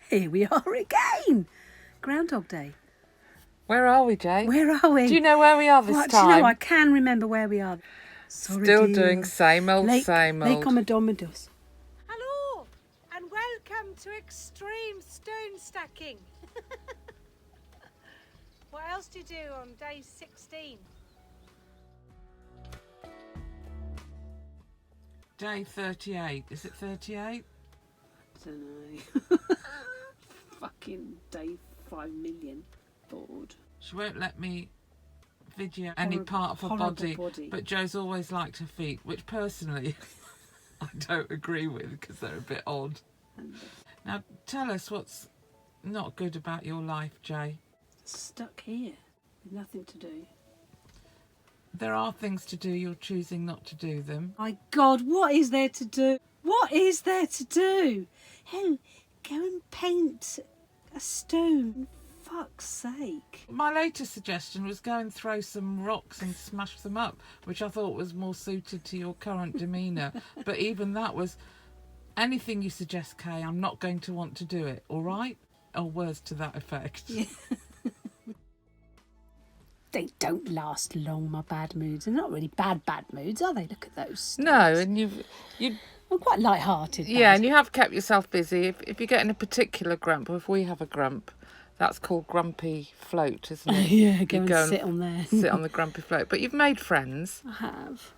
Here we are again. Groundhog Day. Where are we, Jay? Where are we? Do you know where we are this time? Do you know, I can remember where we are. Still doing same old, same old. Lake Omedomedos. Hello, and welcome to extreme stone stacking. What else do you do on day 16? Day 38. Is it 38? I don't know. Fucking day 5 million. Bored. She won't let me video any part of her body, but Joe's always liked her feet, which personally I don't agree with because they're a bit odd. Now tell us what's not good about your life, Jay. Stuck here with nothing to do. There are things to do, you're choosing not to do them. My God, what is there to do? What is there to do? Hell, go and paint a stone. Fuck's sake. My latest suggestion was go and throw some rocks and smash them up, which I thought was more suited to your current demeanour. But even that was, anything you suggest, Kay, I'm not going to want to do it, all right? Or words to that effect. Yeah. They don't last long, my bad moods. They're not really bad moods, are they? Look at those stones. No, and you I'm quite light-hearted. Yeah, and you have kept yourself busy. If you're getting a particular grump, or if we have a grump, that's called grumpy float, isn't it? Yeah, go and sit on there. Sit on the grumpy float. But you've made friends. I have.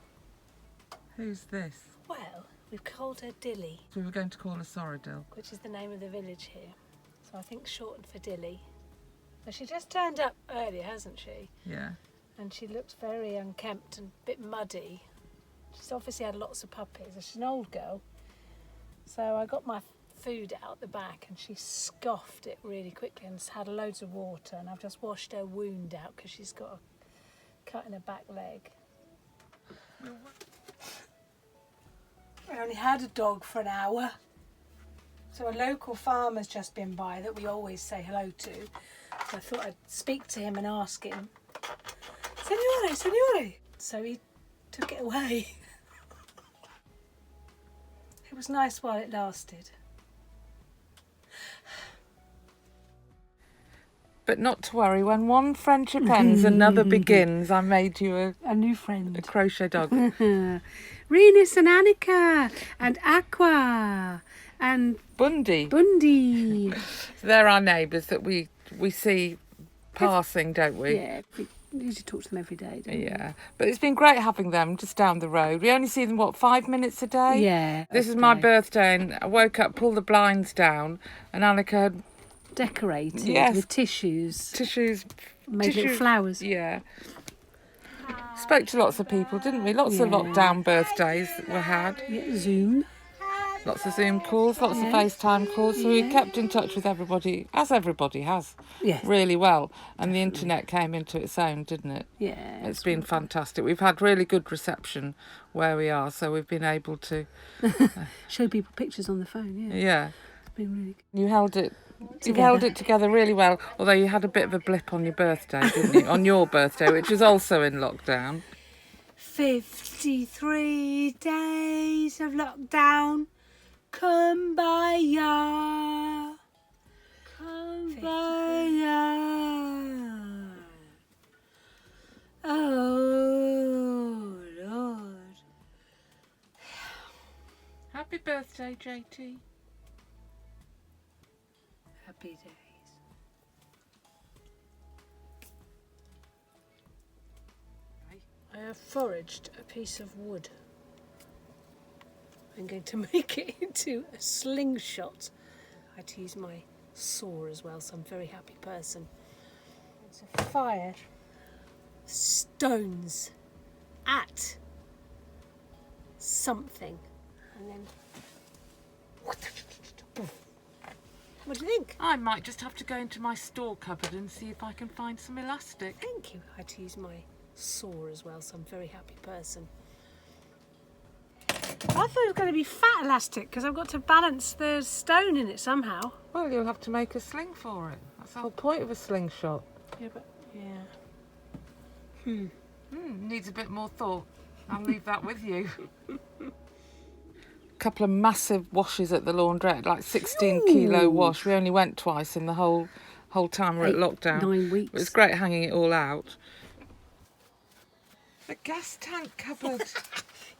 Who's this? Well, we've called her Dilly, We were going to call her Soradil. which is the name of the village here. So I think shortened for Dilly. Now, she just turned up earlier, hasn't she? Yeah. And she looks very unkempt and a bit muddy. She's obviously had lots of puppies. She's an old girl. So I got my food out the back and she scoffed it really quickly and had loads of water, and I've just washed her wound out because she's got a cut in her back leg. I only had a dog for an hour. So a local farmer's just been by that we always say hello to. So I thought I'd speak to him and ask him. Signore, signore! So he took it away. It was nice while it lasted. But not to worry, when one friendship ends, another begins. I made you A new friend. a crochet dog. Renus and Annika and Aqua and Bundy. Bundy. They're our neighbours that we see passing, don't we? Yeah, we usually talk to them every day, don't we? Yeah, but it's been great having them just down the road. We only see them, 5 minutes a day? Yeah. This is my birthday and I woke up, pulled the blinds down and Annika had Decorated Yes. with tissues. tissues. Made little flowers. Yeah. Spoke to lots of people, didn't we? Lots of lockdown birthdays that were had. Yeah, Zoom. Lots of Zoom calls, lots of FaceTime calls. So we kept in touch with everybody, as everybody has, Yes. really well. And the internet came into its own, didn't it? Yeah. It's been fantastic. We've had really good reception where we are, so we've been able to... Show people pictures on the phone, yeah. Yeah. It's been really good. You held it together really well, although you had a bit of a blip on your birthday, didn't you? On your birthday, which was also in lockdown. 53 days of lockdown. Kumbaya. Kumbaya. Oh, Lord. Happy birthday, JT. Happy days. I have foraged a piece of wood. I'm going to make it into a slingshot. I had to use my saw as well, so I'm a very happy person. To fire stones at something, and then. What do you think? I might just have to go into my store cupboard and see if I can find some elastic. Thank you. I had to use my saw as well, so I'm a very happy person. I thought it was going to be fat elastic because I've got to balance the stone in it somehow. Well, you'll have to make a sling for it. That's the whole point of a slingshot. Yeah, but Needs a bit more thought. I'll leave that with you. couple of massive washes at the laundrette, like 16-kilo wash. We only went twice in the whole time we're at lockdown. 9 weeks. It was great hanging it all out. The gas tank cupboard.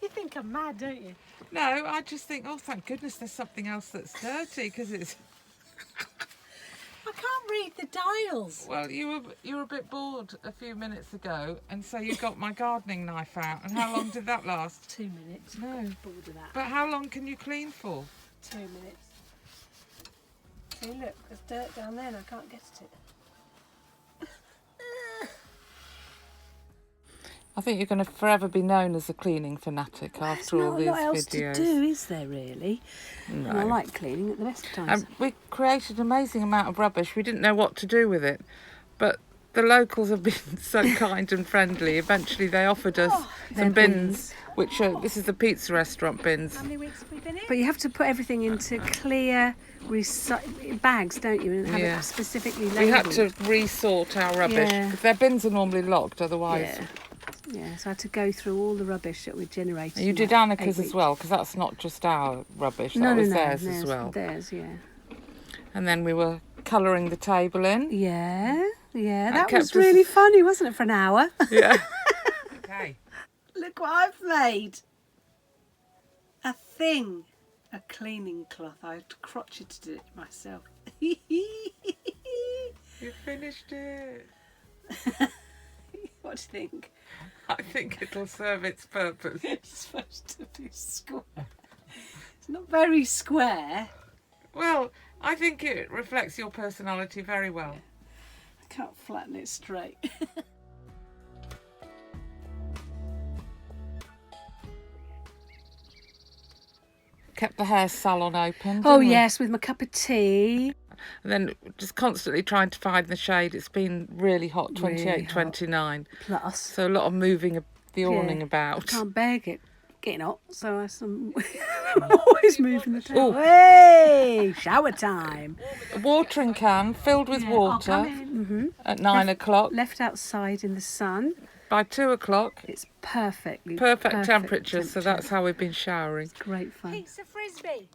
You think I'm mad, don't you? No, I just think, oh, thank goodness there's something else that's dirty, because it's... I can't read the dials. Well, you were a bit bored a few minutes ago, and so you got my gardening knife out. And how long did that last? 2 minutes. No. Bored of that. But how long can you clean for? 2 minutes. See, look, there's dirt down there and I can't get at it. I think you're going to forever be known as a cleaning fanatic after all these videos. There's not a lot else to do, is there, really? No. And I like cleaning at the best of times. We created an amazing amount of rubbish. We didn't know what to do with it. But the locals have been so kind and friendly. Eventually they offered us some bins, which are, this is the pizza restaurant bins. How many weeks have we been in? But you have to put everything into clear bags, don't you? And have it specifically labelled. We had to resort our rubbish, because their bins are normally locked, otherwise... Yeah, so I had to go through all the rubbish that we generated. And you did Annika's as well, because that's not just our rubbish, that was theirs as well. Theirs, yeah. And then we were colouring the table in. Yeah, that was really funny, wasn't it, for an hour? Yeah. Okay. Look what I've made. A thing. A cleaning cloth. I crotcheted it myself. You finished it. What do you think? I think it'll serve its purpose. It's supposed to be square. It's not very square. Well, I think it reflects your personality very well. Yeah. I can't flatten it straight. Kept the hair salon open. Oh, didn't we? yes, with my cup of tea. And then just constantly trying to find the shade. It's been really hot, 28, Really hot. 29. Plus. So a lot of moving the awning about. I can't bear getting hot, so I'm always moving the table. Oh. Hey, shower time. A watering can filled with water at 9 o'clock. Left outside in the sun. By 2 o'clock, It's perfect temperature, so that's how we've been showering. It's great fun. Pizza frisbee.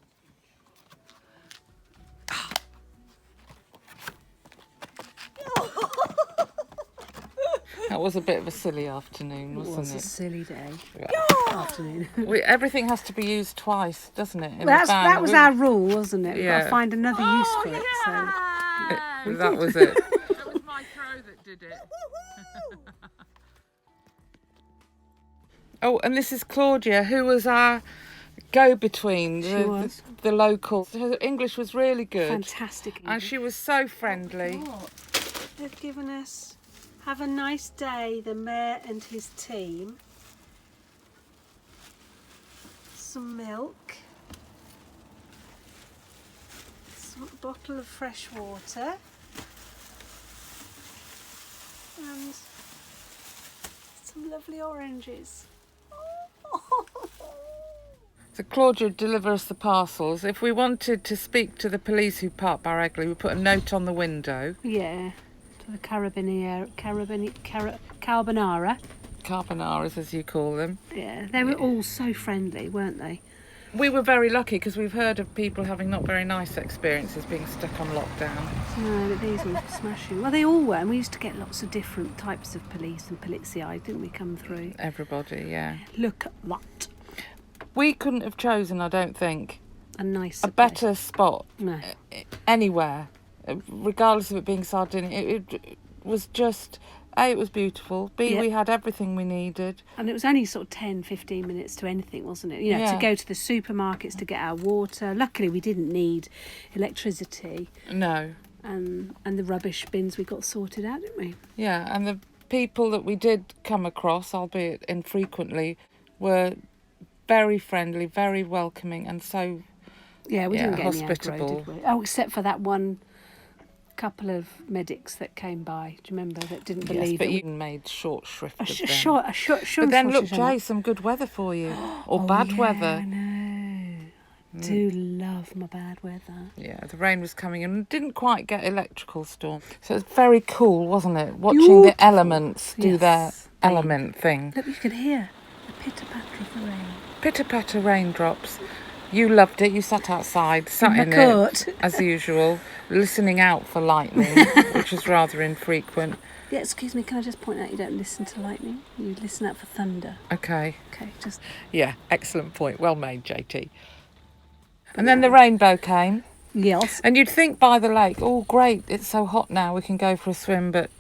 That was a bit of a silly afternoon, wasn't It was a it? silly day. Yeah. Afternoon. Everything has to be used twice, doesn't it? in Well, the van? that was our rule, wasn't it? We've got Yeah. to find another use for it. So. That was it. That was my throw that did it. Oh, and this is Claudia, who was our go-between, the local. Her English was really good. Fantastic. And she was so friendly. Oh, they've given us "Have a nice day," the mayor and his team. Some milk. Some bottle of fresh water. And some lovely oranges. So Claudia would deliver us the parcels. If we wanted to speak to the police who parked our Egley, we put a note on the window. Yeah, to the carabineras, Carbonaras, as you call them. Yeah, they were all so friendly, weren't they? We were very lucky because we've heard of people having not very nice experiences being stuck on lockdown. No, but these ones were smashing. Well, they all were, and we used to get lots of different types of police and polizei, didn't we, come through? Everybody, yeah. Look at that. We couldn't have chosen, I don't think, A nicer a better spot No. anywhere, regardless of it being Sardinia. It was just, A, it was beautiful, B, Yeah. we had everything we needed. And it was only sort of 10, 15 minutes to anything, wasn't it? You know, Yeah. to go to the supermarkets to get our water. Luckily, we didn't need electricity. No. And the rubbish bins we got sorted out, didn't we? Yeah, and the people that we did come across, albeit infrequently, were very friendly, very welcoming, and so Yeah, we didn't get hospitable. any aggro, did we? Oh, except for that one couple of medics that came by. Do you remember that didn't believe yes, but it? you made short shrift of them. Sure. But then look, Jay, some good weather for you, or bad weather. I know. I do love my bad weather. Yeah, the rain was coming in and didn't quite get electrical storm. So it's very cool, wasn't it? Watching the elements do their element thing. Look, you can hear the pitter-patter of the rain. Pitter-patter raindrops. You loved it. You sat outside, sat in it, as usual, listening out for lightning, which is rather infrequent. Yeah, excuse me, can I just point out you don't listen to lightning? You listen out for thunder. Okay. Okay, just... Yeah, excellent point. Well made, JT. And then the rainbow came. Yes. And you'd think by the lake, oh, great, it's so hot now, we can go for a swim, but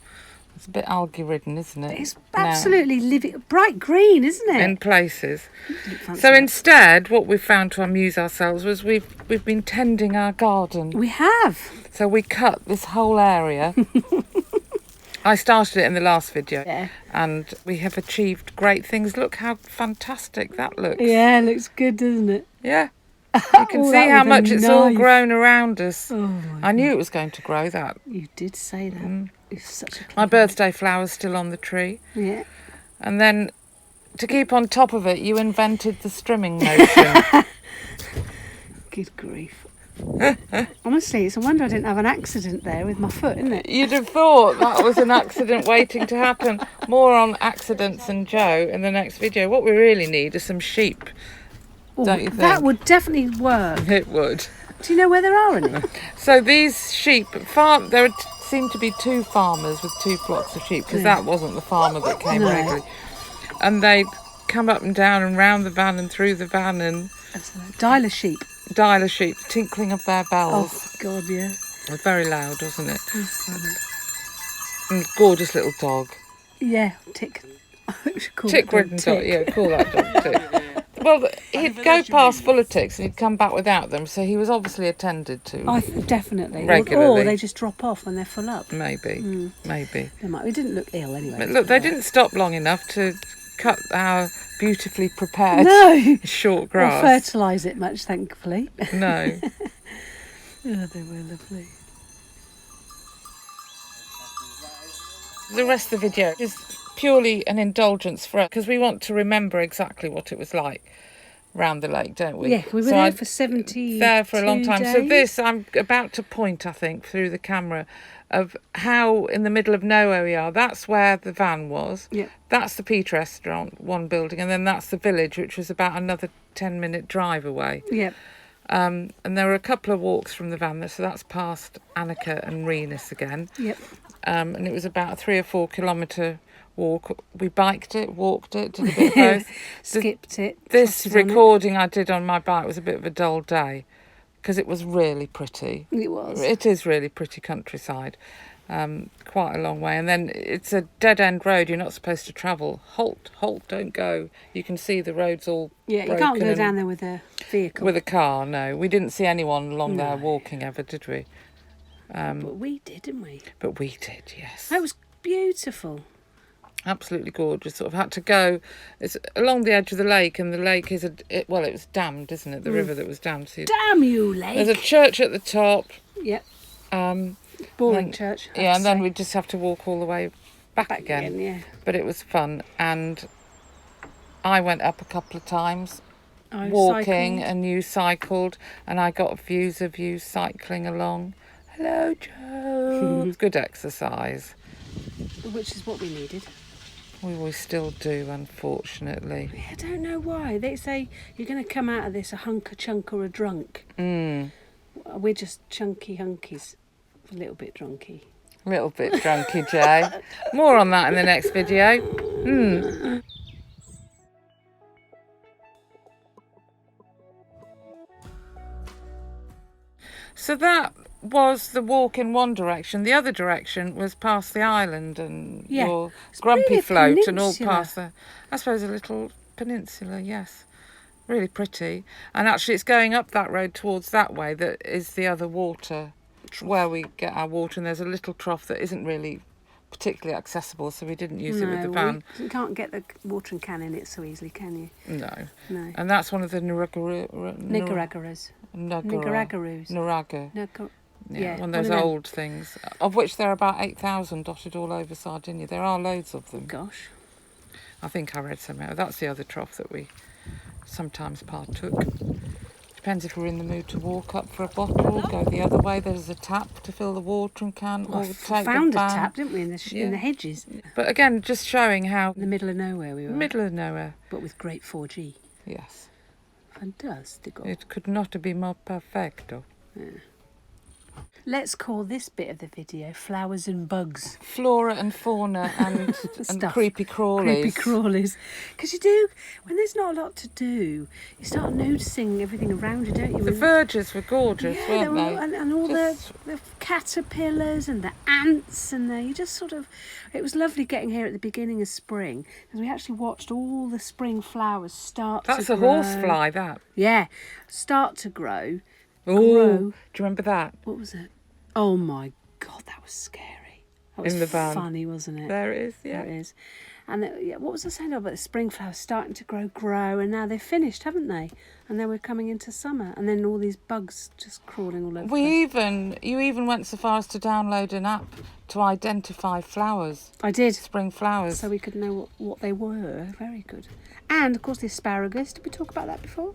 it's a bit algae-ridden, isn't it? It's absolutely living, bright green, isn't it? In places. So instead, what we've found to amuse ourselves was we've been tending our garden. We have. So we cut this whole area. I started it in the last video, and we have achieved great things. Look how fantastic that looks. Yeah, it looks good, doesn't it? Yeah. You can see how much it's all grown around us. Oh, I knew it was going to grow, that. You did say that. It's such a My birthday flower's still on the tree. Yeah. And then, to keep on top of it, you invented the strimming motion. Good grief. Honestly, it's a wonder I didn't have an accident there with my foot, isn't it? You'd have thought that was an accident waiting to happen. More on accidents and Joe in the next video. What we really need are some sheep. Don't you think? That would definitely work. It would. Do you know where there are any? So these sheep, there seem to be 2 farmers with 2 flocks of sheep, because that wasn't the farmer that came regularly. And they'd come up and down and round the van and through the van, and... Dialer sheep. Dialer sheep, tinkling of their bells. Oh, God, yeah. It was very loud, wasn't it? It was funny. And gorgeous little dog. Yeah, Tick. Tick-ridden dog, yeah, call that dog Tick. Well, he'd go past full of ticks and he'd come back without them, so he was obviously attended to. Definitely. Regularly. Or they just drop off when they're full up. Maybe, maybe. They didn't look ill anyway. But look, they didn't stop long enough to cut our beautifully prepared short grass. Or fertilise it much, thankfully. No. Oh, they were lovely. The rest of the video is purely an indulgence for us, because we want to remember exactly what it was like round the lake, don't we? Yeah, we were there for 72 there for a long time. days. So this, I'm about to point, I think, through the camera, of how in the middle of nowhere we are. That's where the van was. Yeah. That's the Peach restaurant, one building, and then that's the village, which was about another 10-minute drive away. Yeah. And there were a couple of walks from the van there, so that's past Annika and Renus again. Yep. And it was about a 3 or 4 kilometre walk. We biked it, walked it, did a bit of both. Skipped it. This recording I did on my bike was a bit of a dull day, because it was really pretty. It was. It is really pretty countryside. Quite a long way. And then it's a dead-end road. You're not supposed to travel. Halt, don't go. You can see the road's all you can't go down there with a vehicle. With a car, no. We didn't see anyone along there walking ever, did we? But we did, didn't we? But we did, yes. That was beautiful. Absolutely gorgeous. Sort of had to go. It's along the edge of the lake, and the lake is it was dammed, isn't it? The river that was dammed. So damn you, lake! There's a church at the top. Yep. Boring church. Yeah, and then we just have to walk all the way back again. Yeah. But it was fun, and I went up a couple of times walking, and you cycled, and I got views of you cycling along. Hello, Joe. It's good exercise. Which is what we needed. We still do, unfortunately. I don't know why. They say you're going to come out of this a hunker, chunk or a drunk. We're just chunky hunkies. A little bit drunky. A little bit drunky, Jay. More on that in the next video. So that was the walk in one direction. The other direction was past the island and your grumpy really float and all past the, I suppose, a little peninsula, yes. Really pretty. And actually it's going up that road towards that way that is the other water, where we get our water, and there's a little trough that isn't really particularly accessible, so we didn't use it with the van. You can't get the watering can in it so easily, can you? No. And that's one of the Nicaraguas. Yeah, one of those old things, of which there are about 8,000 dotted all over Sardinia. There are loads of them. Gosh. I think I read somewhere. That's the other trough that we sometimes partook. Depends if we're in the mood to walk up for a bottle, go the other way. There's a tap to fill the watering can, or take found the van. a tap, didn't we, in the hedges? But again, just showing how... In the middle of nowhere we were. Middle of nowhere. But with great 4G. Yes. Fantastico. It could not be more perfecto. Yeah. Let's call this bit of the video Flowers and Bugs. Flora and fauna and creepy crawlies. Creepy crawlies. Because you do, when there's not a lot to do, you start noticing everything around you, don't you? The verges were gorgeous, weren't they? And all the caterpillars and the ants and you just sort of... It was lovely getting here at the beginning of spring because we actually watched all the spring flowers start to grow. That's a horsefly, that. Yeah, start to grow. Oh, do you remember that? What was it? Oh my God, that was scary. That was in the van. Funny, wasn't it? There it is, yeah. There it is. And what was I saying about the spring flowers starting to grow, and now they're finished, haven't they? And then we're coming into summer, and then all these bugs just crawling all over. You even went so far as to download an app to identify flowers. I did. Spring flowers. So we could know what they were. Very good. And of course the asparagus. Did we talk about that before?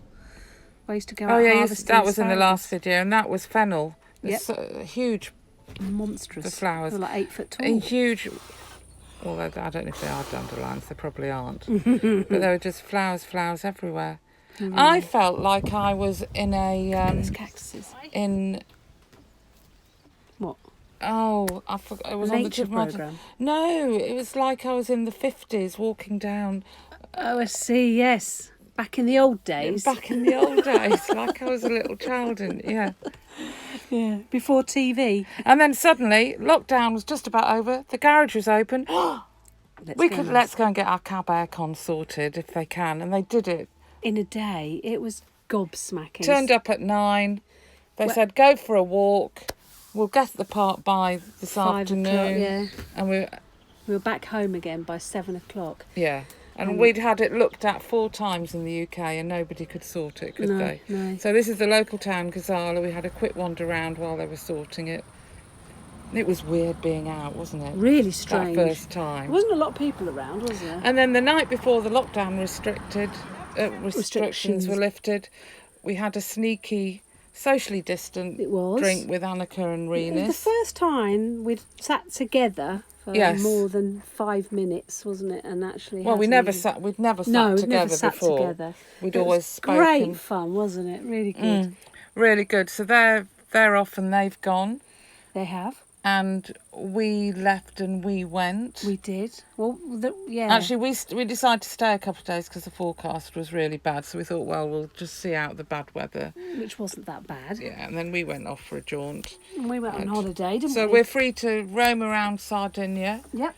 I used to go out harvesting that was asparagus. in the last video, and that was fennel. Yep. It's huge. Monstrous. The flowers. They're like 8 foot tall. Huge. Well, I don't know if they are dandelions. They probably aren't. But there were just flowers everywhere. Mm-hmm. I felt like I was in a... There's cactuses. In... What? Oh, I forgot. It was on the tip of my tongue. No, it was like I was in the 50s walking down. Oh, I see, yes. Back in the old days. Back in the old days, like I was a little child yeah. Yeah, before TV. And then suddenly, lockdown was just about over. The garage was open. Let's go and get our cab aircon sorted if they can. And they did it. In a day, it was gobsmacking. Turned up at 9. They said, go for a walk. We'll get the park by this 5 afternoon. o'clock, yeah. And we were back home again by 7 o'clock. Yeah. And we'd had it looked at 4 times in the UK and nobody could sort it, could they? No. So this is the local town, Gazala. We had a quick wander around while they were sorting it. It was weird being out, wasn't it? Really strange. That first time. There wasn't a lot of people around, was there? And then the night before the lockdown restrictions were lifted, we had a sneaky, socially distant drink with Annika and Renus. It was the first time we'd sat together for more than 5 minutes, wasn't it? And actually, we'd never sat together before. We'd always spoken. Great fun, wasn't it? Really good. Really good. So they're off and they've gone. They have. And we left and we went. We did. Well, Actually, we decided to stay a couple of days because the forecast was really bad. So we thought, well, we'll just see out the bad weather. Which wasn't that bad. Yeah, and then we went off for a jaunt. And we went on holiday, didn't we? So we're free to roam around Sardinia. Yep.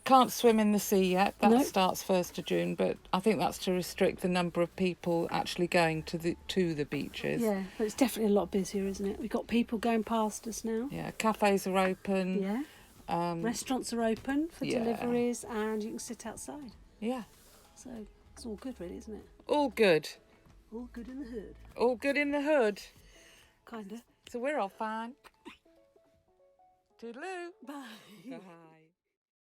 Can't swim in the sea yet. That starts 1st of June, but I think that's to restrict the number of people actually going to the beaches. Yeah, but it's definitely a lot busier, isn't it? We've got people going past us now. Yeah, cafes are open. Yeah. Restaurants are open for deliveries, and you can sit outside. Yeah. So it's all good, really, isn't it? All good. All good in the hood. All good in the hood. Kinda. So we're all fine. Toodaloo. Bye. Bye.